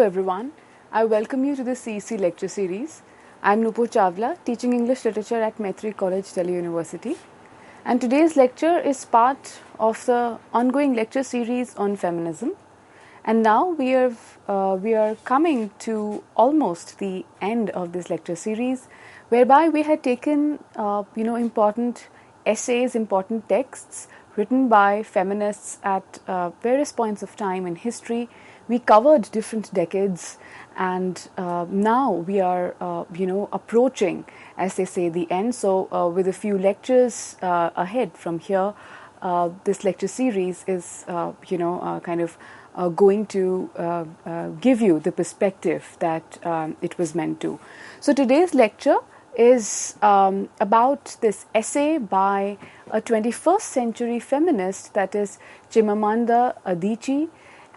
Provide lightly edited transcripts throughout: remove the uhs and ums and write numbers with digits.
everyone. I welcome you to the CEC lecture series. I am Nupur Chawla, teaching English literature at Maitri College, Delhi University. And today's lecture is part of the ongoing lecture series on feminism. And now we are coming to almost the end of this lecture series, whereby we had taken important essays, important texts written by feminists at various points of time in history. We covered different decades, and now we are approaching, as they say, the end. So with a few lectures ahead from here, this lecture series is going to give you the perspective that it was meant to. So today's lecture is about this essay by a 21st century feminist, that is Chimamanda Adichie,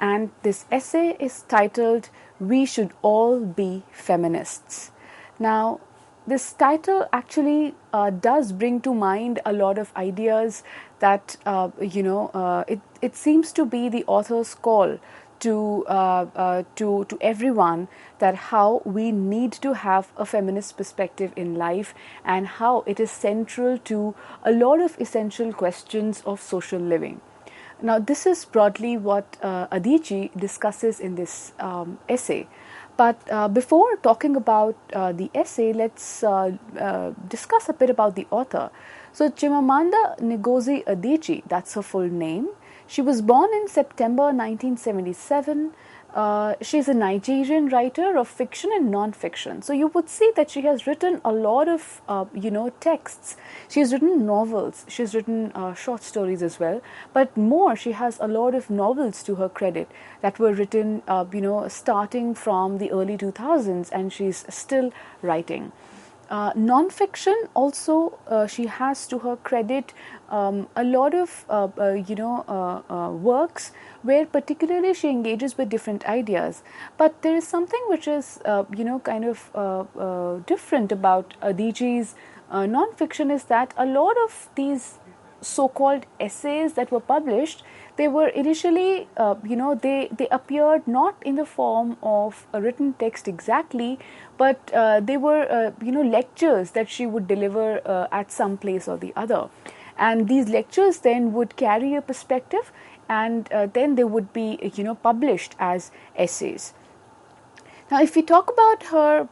and this essay is titled "We Should All Be Feminists." Now, this title actually does bring to mind a lot of ideas that it seems to be the author's call to everyone, that how we need to have a feminist perspective in life and how it is central to a lot of essential questions of social living. Now, this is broadly what Adichie discusses in this essay. But before talking about the essay, let's discuss a bit about the author. So, Chimamanda Ngozi Adichie, that's her full name. She was born in September 1977. She's a Nigerian writer of fiction and non-fiction. So you would see that she has written a lot of, texts. She's written novels. She's written short stories as well. But more, she has a lot of novels to her credit that were written, starting from the early 2000s, and she's still writing. Non-fiction also, she has to her credit a lot of works where particularly she engages with different ideas. But there is something which is different about Adichie's non-fiction, is that a lot of these so-called essays that were published, they were initially, they appeared not in the form of a written text exactly, but they were, lectures that she would deliver at some place or the other. And these lectures then would carry a perspective, and then they would be, published as essays. Now, if we talk about her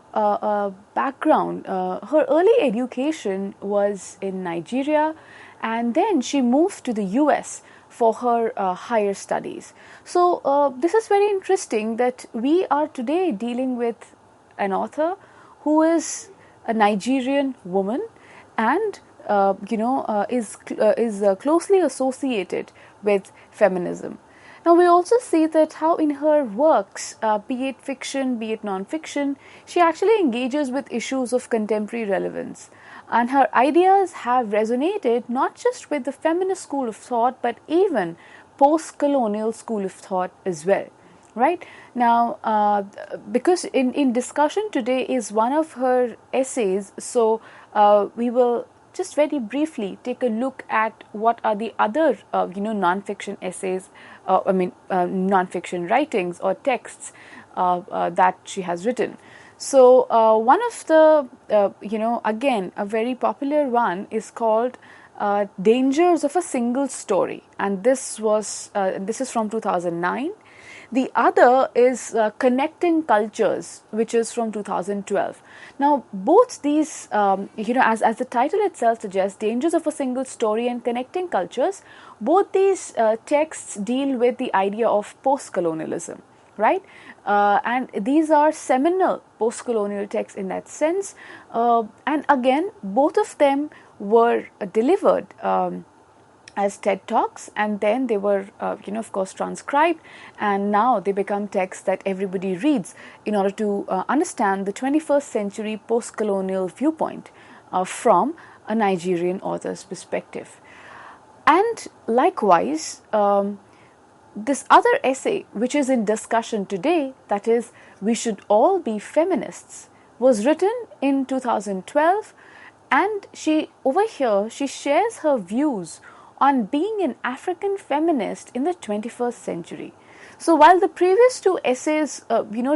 background, her early education was in Nigeria, and then she moved to the US for her higher studies. So this is very interesting that we are today dealing with an author who is a Nigerian woman and is closely associated with feminism. Now, we also see that how in her works, be it fiction, be it non-fiction, she actually engages with issues of contemporary relevance. And her ideas have resonated not just with the feminist school of thought, but even post-colonial school of thought as well. Right? Now, because in discussion today is one of her essays, so we will just very briefly take a look at what are the other, non-fiction essays, non-fiction writings or texts that she has written. So one of the, again, a very popular one is called Dangers of a Single Story, and this is from 2009. The other is Connecting Cultures, which is from 2012. Now, both these, as the title itself suggests, Dangers of a Single Story and Connecting Cultures, both these texts deal with the idea of post-colonialism, right? And these are seminal post-colonial texts in that sense. And again, both of them were delivered as TED Talks, and then they were, of course, transcribed, and now they become texts that everybody reads in order to understand the 21st century post-colonial viewpoint from a Nigerian author's perspective. And likewise, this other essay, which is in discussion today, that is, We Should All Be Feminists, was written in 2012, and she shares her views on being an African feminist in the 21st century. So while the previous two essays,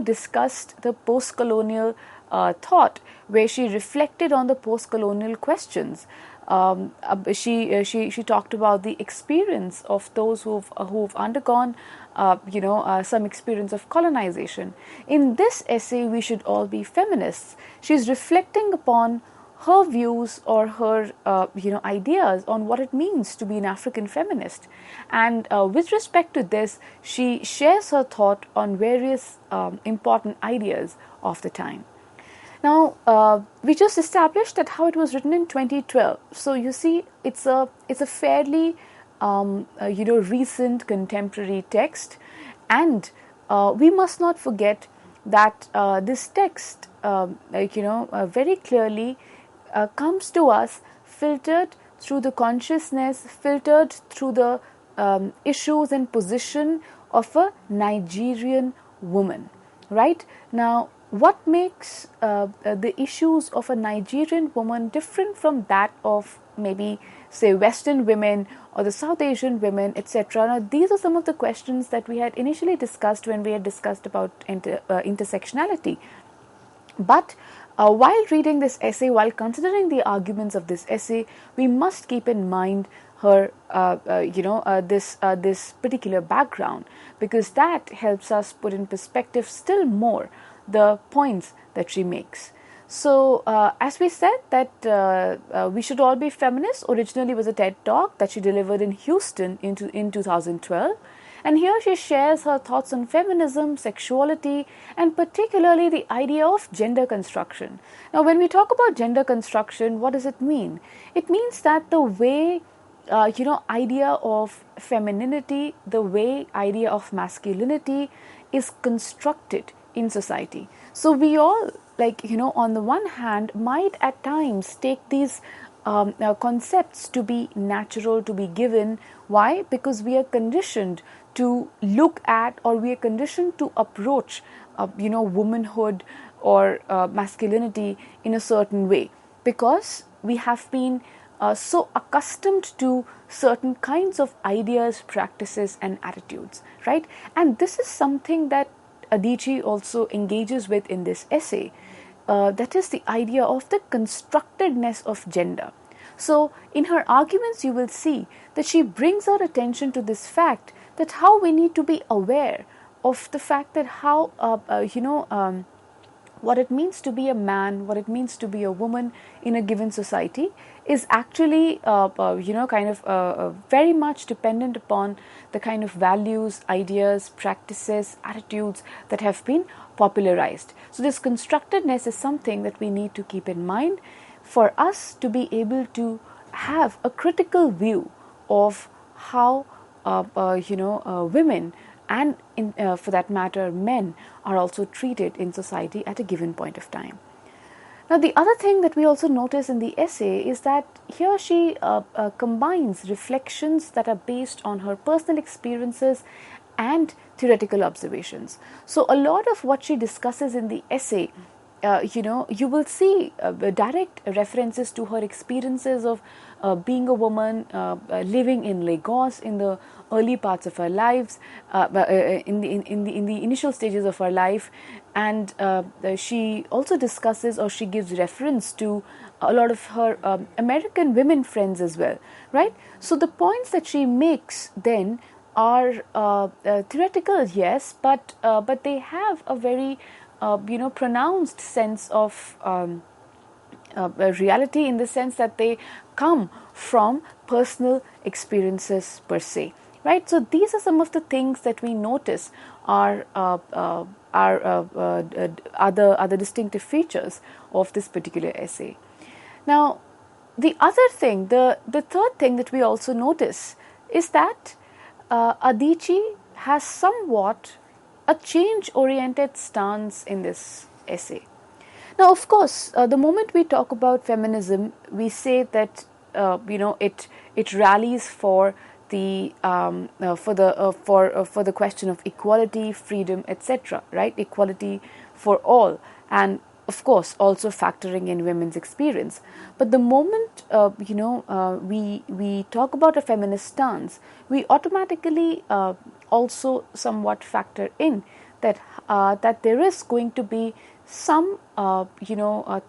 discussed the post-colonial thought, where she reflected on the post-colonial questions, she talked about the experience of those who've undergone, some experience of colonization. In this essay, We Should All Be Feminists, she's reflecting upon her views or her ideas on what it means to be an African feminist. And with respect to this, she shares her thought on various important ideas of the time. Now, we just established that how it was written in 2012. So you see, it's a fairly recent contemporary text, and we must not forget that this text, very clearly comes to us filtered through the consciousness, filtered through the issues and position of a Nigerian woman. Right now, what makes the issues of a Nigerian woman different from that of maybe, say, Western women or the South Asian women, etc.? Now, these are some of the questions that we had initially discussed when we had discussed about intersectionality. But while reading this essay, while considering the arguments of this essay, we must keep in mind her, this particular background, because that helps us put in perspective still more the points that she makes. So, as we said, that We Should All Be Feminists originally was a TED Talk that she delivered in Houston in 2012. And here she shares her thoughts on feminism, sexuality, and particularly the idea of gender construction. Now, when we talk about gender construction, what does it mean? It means that the way, idea of femininity, the way idea of masculinity is constructed in society. So we all, on the one hand, might at times take these concepts to be natural, to be given. Why? Because we are conditioned to look at, or we are conditioned to approach, womanhood or masculinity in a certain way, because we have been so accustomed to certain kinds of ideas, practices, and attitudes, right? And this is something that Adichie also engages with in this essay. That is the idea of the constructedness of gender. So, in her arguments, you will see that she brings our attention to this fact that how we need to be aware of the fact that how, what it means to be a man, what it means to be a woman in a given society is actually, very much dependent upon the kind of values, ideas, practices, attitudes that have been popularized. So this constructedness is something that we need to keep in mind for us to be able to have a critical view of how, women and for that matter men are also treated in society at a given point of time. Now, the other thing that we also notice in the essay is that here she combines reflections that are based on her personal experiences and theoretical observations. So a lot of what she discusses in the essay, you will see direct references to her experiences of being a woman, living in Lagos in the early parts of her lives, in the initial stages of her life, and she also discusses, or she gives reference to a lot of her American women friends as well, right? So the points that she makes then are theoretical, yes, but they have a very pronounced sense of reality, in the sense that they come from personal experiences per se, right? So these are some of the things that we notice are other distinctive features of this particular essay. Now, the other thing, the third thing that we also notice is that Adichie has somewhat a change-oriented stance in this essay. Now, of course, the moment we talk about feminism, we say that it rallies for the for the question of equality, freedom, etc. Right? Equality for all, and of course also factoring in women's experience. But the moment we talk about a feminist stance, we automatically also somewhat factor in that there is going to be some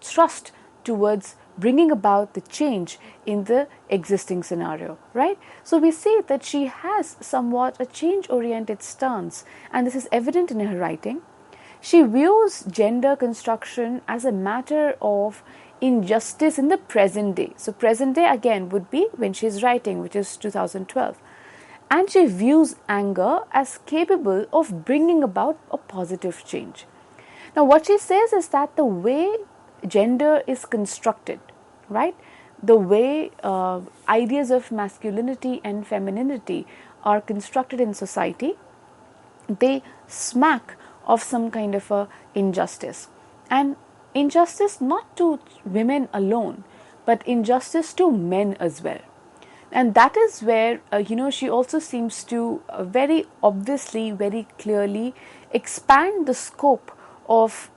thrust towards bringing about the change in the existing scenario, right? So we see that she has somewhat a change oriented stance, and this is evident in her writing. She views gender construction as a matter of injustice in the present day. So present day again would be when she is writing, which is 2012. And she views anger as capable of bringing about a positive change. Now what she says is that the way gender is constructed, right? The way ideas of masculinity and femininity are constructed in society, they smack of some kind of a injustice. And injustice not to women alone, but injustice to men as well. And that is where, she also seems to very obviously, very clearly expand the scope of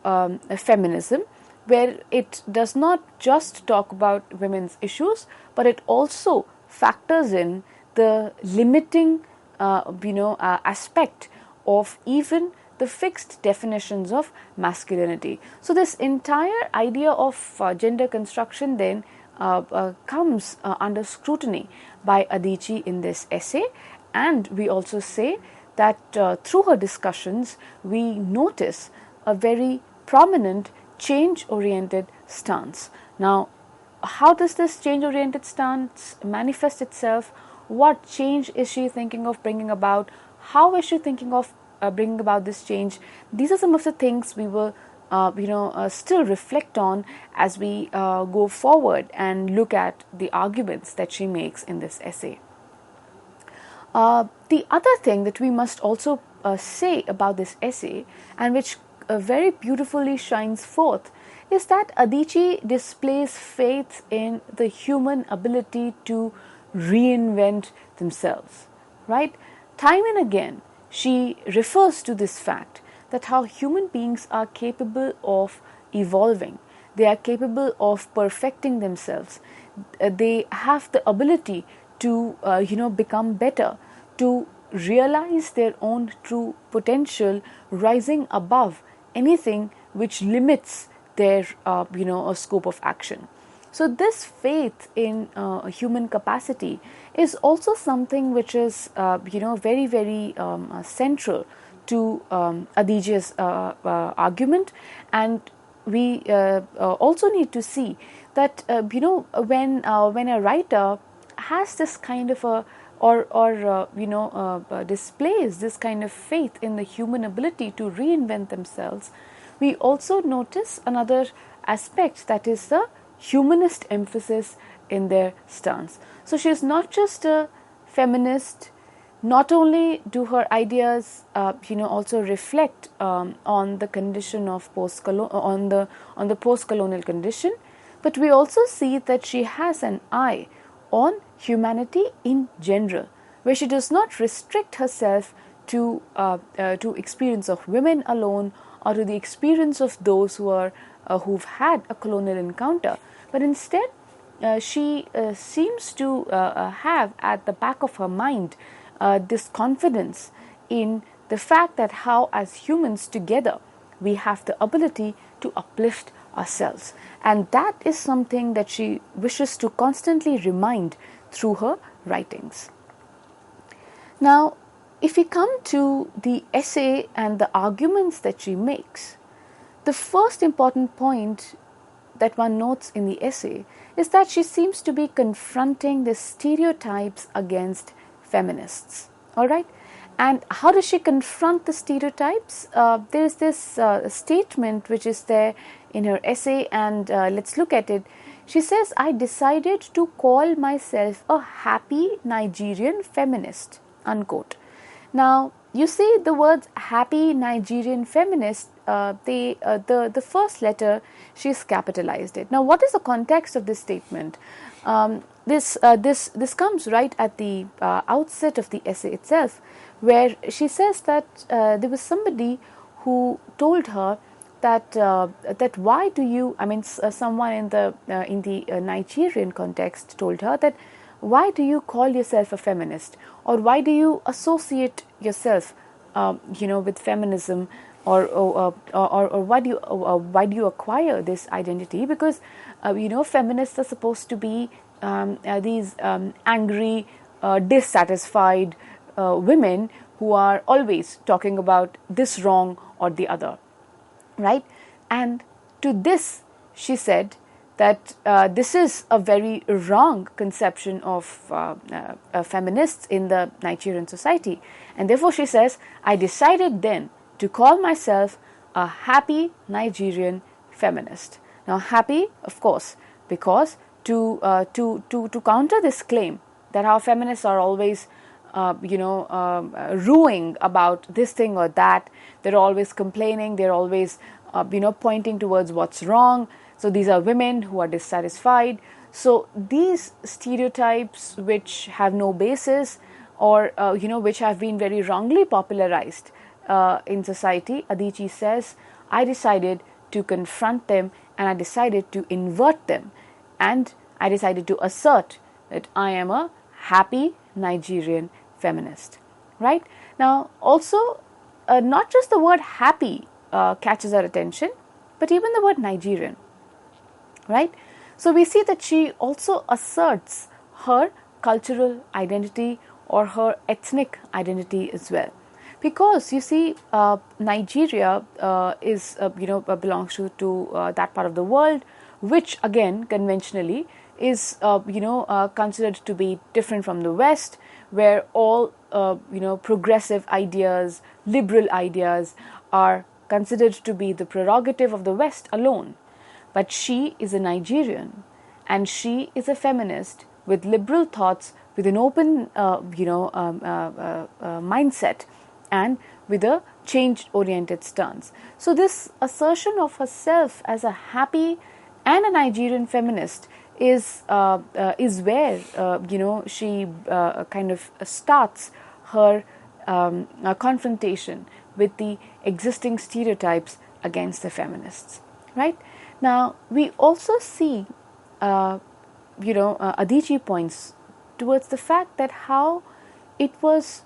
feminism, where it does not just talk about women's issues, but it also factors in the limiting, aspect of even the fixed definitions of masculinity. So this entire idea of gender construction then comes under scrutiny by Adichie in this essay, and we also say that through her discussions we notice a very prominent change-oriented stance. Now, how does this change-oriented stance manifest itself? What change is she thinking of bringing about? How is she thinking of bringing about this change? These are some of the things we will still reflect on as we go forward and look at the arguments that she makes in this essay. The other thing that we must also say about this essay, and which very beautifully shines forth, is that Adichie displays faith in the human ability to reinvent themselves, right? Time and again, she refers to this fact that how human beings are capable of evolving, they are capable of perfecting themselves, they have the ability to become better, to realize their own true potential, rising above anything which limits their scope of action. So this faith in human capacity is also something which is very, very central to Adichie's argument. And we also need to see that when a writer has this kind of a displays this kind of faith in the human ability to reinvent themselves, we also notice another aspect, that is the humanist emphasis in their stance. So she is not just a feminist. Not only do her ideas also reflect on the condition of on the post-colonial condition, but we also see that she has an eye on humanity in general, where she does not restrict herself to experience of women alone, or to the experience of those who've had a colonial encounter, but instead she seems to have at the back of her mind this confidence in the fact that how as humans together we have the ability to uplift ourselves, and that is something that she wishes to constantly remind through her writings. Now, if we come to the essay and the arguments that she makes, the first important point that one notes in the essay is that she seems to be confronting the stereotypes against feminists. All right? And how does she confront the stereotypes? There is this statement which is there in her essay, and let's look at it. She says, "I decided to call myself a happy Nigerian feminist," unquote. Now, you see the words happy Nigerian feminist, the first letter, she's capitalized it. Now, what is the context of this statement? This comes right at the outset of the essay itself, where she says that there was somebody who told her that why do you, I mean, someone in the Nigerian context told her that why do you call yourself a feminist, or why do you associate yourself with feminism, or why do you acquire this identity? Because feminists are supposed to be these angry, dissatisfied women who are always talking about this wrong or the other, right? And to this, she said that this is a very wrong conception of feminists in the Nigerian society. And therefore, she says, I decided then to call myself a happy Nigerian feminist. Now, happy, of course, because to counter this claim that our feminists are always rueing about this thing or that, they're always complaining, they're always pointing towards what's wrong. So these are women who are dissatisfied. So these stereotypes, which have no basis, or which have been very wrongly popularized in society, Adichie says, I decided to confront them, and I decided to invert them, and I decided to assert that I am a happy Nigerian feminist. Right? Now, also, not just the word happy catches our attention, but even the word Nigerian. Right? So we see that she also asserts her cultural identity or her ethnic identity as well. Because you see, Nigeria is belongs to that part of the world, which again conventionally is considered to be different from the West, where all progressive ideas, liberal ideas are considered to be the prerogative of the West alone. But she is a Nigerian, and she is a feminist with liberal thoughts, with an open mindset, and with a change-oriented stance. So this assertion of herself as a happy and a Nigerian feminist is where she kind of starts her confrontation with the existing stereotypes against the feminists. Right? Now, we also see, Adichie points towards the fact that how it was,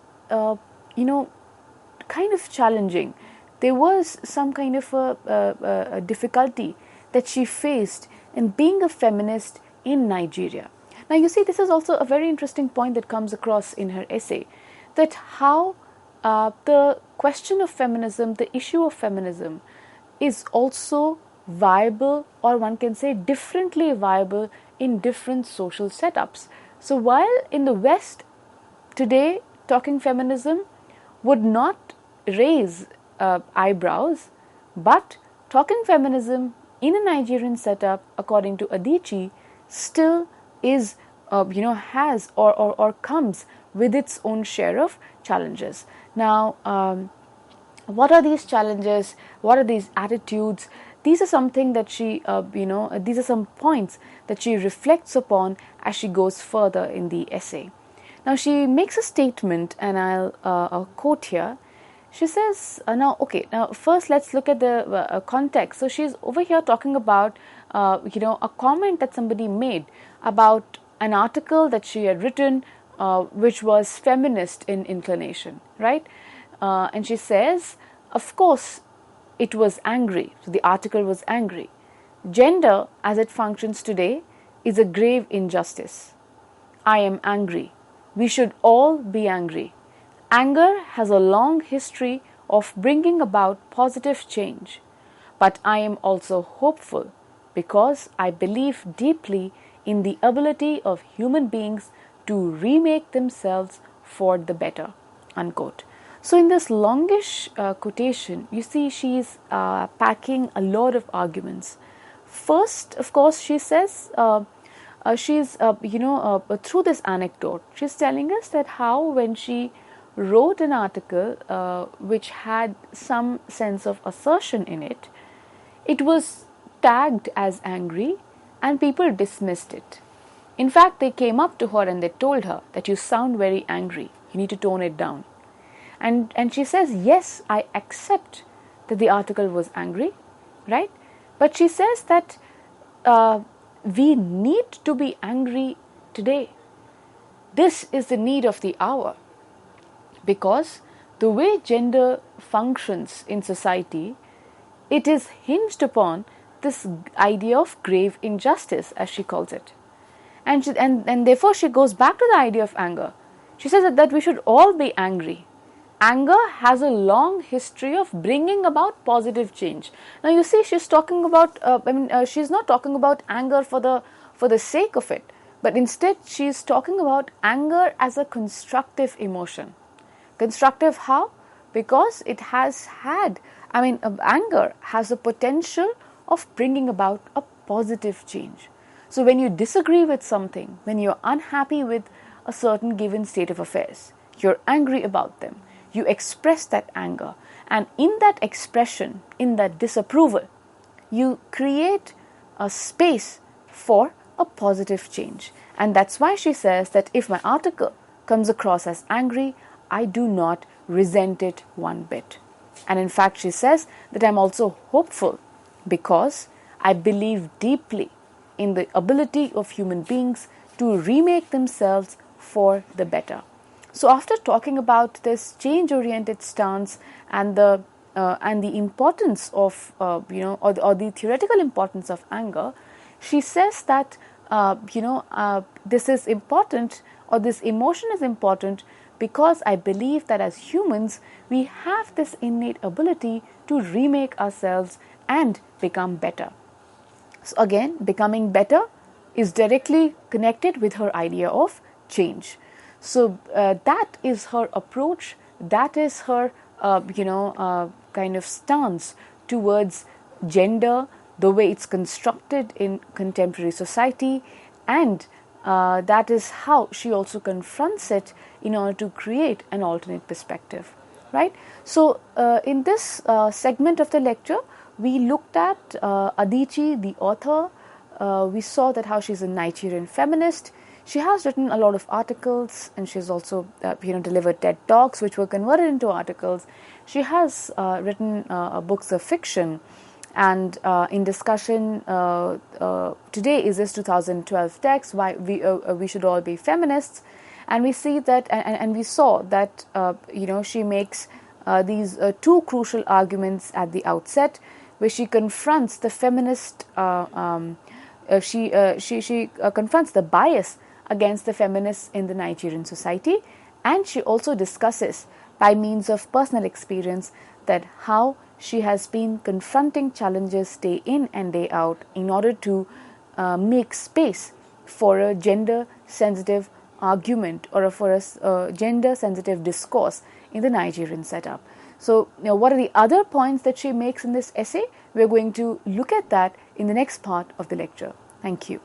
kind of challenging. There was some kind of a difficulty that she faced in being a feminist in Nigeria. Now, you see, this is also a very interesting point that comes across in her essay, that how the question of feminism, the issue of feminism, is also viable, or one can say differently viable, in different social setups. So while in the West today talking feminism would not raise eyebrows, but talking feminism in a Nigerian setup, according to Adichie, still is has or comes with its own share of challenges. Now, what are these challenges? What are these attitudes? These are something that she, these are some points that she reflects upon as she goes further in the essay. Now, she makes a statement, and I'll quote here. She says, now first let's look at the context. So she's over here talking about, a comment that somebody made about an article that she had written, which was feminist in inclination, right? And she says, of course, it was angry. So the article was angry. Gender, as it functions today, is a grave injustice. I am angry. We should all be angry. Anger has a long history of bringing about positive change. But I am also hopeful because I believe deeply in the ability of human beings to remake themselves for the better. Unquote. So in this longish quotation, you see she's packing a lot of arguments. First, of course, she says she's through this anecdote, she's telling us that how when she wrote an article which had some sense of assertion in it, it was tagged as angry and people dismissed it. In fact, they came up to her and they told her that you sound very angry, you need to tone it down. And she says, yes, I accept that the article was angry, right? But she says that we need to be angry today. This is the need of the hour, because the way gender functions in society, it is hinged upon this idea of grave injustice, as she calls it. And therefore she goes back to the idea of anger. She says that we should all be angry. Anger has a long history of bringing about positive change. Now you see, she's talking about. She's not talking about anger for the sake of it, but instead she's talking about anger as a constructive emotion. Constructive how? Because it has had. Anger has the potential of bringing about a positive change. So when you disagree with something, when you're unhappy with a certain given state of affairs, you're angry about them, you express that anger, and in that expression, in that disapproval, you create a space for a positive change. And that's why she says that if my article comes across as angry, I do not resent it one bit. And in fact, she says that I'm also hopeful because I believe deeply in the ability of human beings to remake themselves for the better. So after talking about this change-oriented stance and the importance of or the theoretical importance of anger, she says that this is important, or this emotion is important, because I believe that as humans we have this innate ability to remake ourselves and become better. So again, becoming better is directly connected with her idea of change. So that is her approach, that is her kind of stance towards gender, the way it's constructed in contemporary society, and that is how she also confronts it in order to create an alternate perspective, right? So in this segment of the lecture, we looked at Adichie, the author. We saw that how she's a Nigerian feminist. She has written a lot of articles, and she's also delivered TED Talks which were converted into articles. She has written books of fiction, and in discussion today is this 2012 text, why we should all be feminists. And we see that, and we saw that she makes these two crucial arguments at the outset, where she confronts the feminist she confronts the bias against the feminists in the Nigerian society, and she also discusses by means of personal experience that how she has been confronting challenges day in and day out in order to make space for a gender sensitive argument, or for a gender sensitive discourse in the Nigerian setup. So what are the other points that she makes in this essay? We're going to look at that in the next part of the lecture. Thank you.